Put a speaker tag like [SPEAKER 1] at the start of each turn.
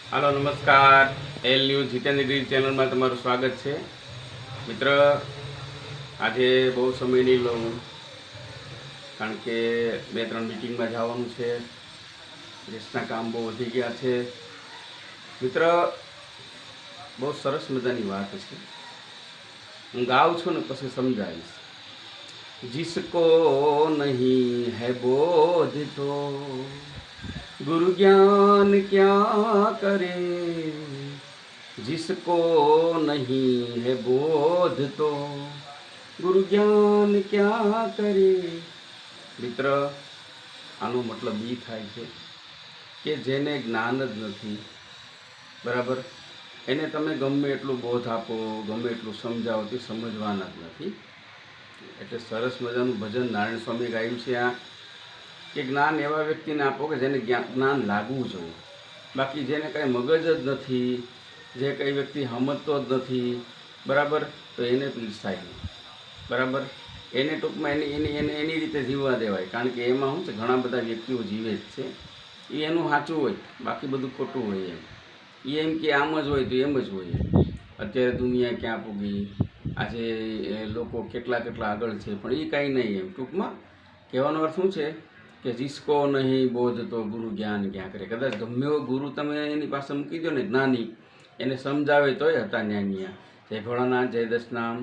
[SPEAKER 1] Hello नमस्कार। L news जितेन्द्रगिरी channel में तमारुं स्वागत है। मित्र, आज बहुत समय नहीं लઉં कारण के 2-3 मीटिंग में जवानुं छे। देशना काम बहुत वधी गया है। मित्र, बहुत सरस मजानी बात है। हूँ गाऊँ छूँ ने पछी समझावीश। जिसको नहीं है बोध तो गुरु ज्ञान क्या करे। जिसको नहीं है बोध तो गुरु ज्ञान क्या करे। मित्र, आनो मतलब ई थाय छे के जेने ज्ञान ज नथी, बराबर, एने तमे गमे एटलो बोध आपो, गमे एटલુं समजावो ते समजवाना ज नथी। एटले सरस मजानुं भजन नारायण स्वामी गायुं छे आ कि ज्ञान एवा व्यक्तिने आपो कि जेने ज्ञान लागવું જોઈએ। बाकी जेने कांई मगज ज नथी, जे कई व्यक्ति समजतो ज नथी, बराबर, तो एने पीरसाय नहीं, बराबर। एने टूंकमां एनी रीते जीववा देवाय, कारण के एमां शुं छे घणा बधा व्यक्तिओ जीवे ज छे। ए एनुं साचुं होय, बाकी बधुं खोटुं होय। एम एम के आम ज होय तो एम ज होय। अत्यारे दुनिया क्या पूगी, आजे लोको केटला केटला आगळ छे, पण ए कांई नहीं। एम टूंकमां कहेवानो अर्थ शुं छे कि जिसको नहीं बोध तो गुरु ज्ञान क्या करे। कदाच गमे एवो गुरु तमे एनी पासे मूकी दो ने ज्ञानी, एने समजावे तोय हता ज्ञानिया। जय भोळानाथ, जय दशनाम।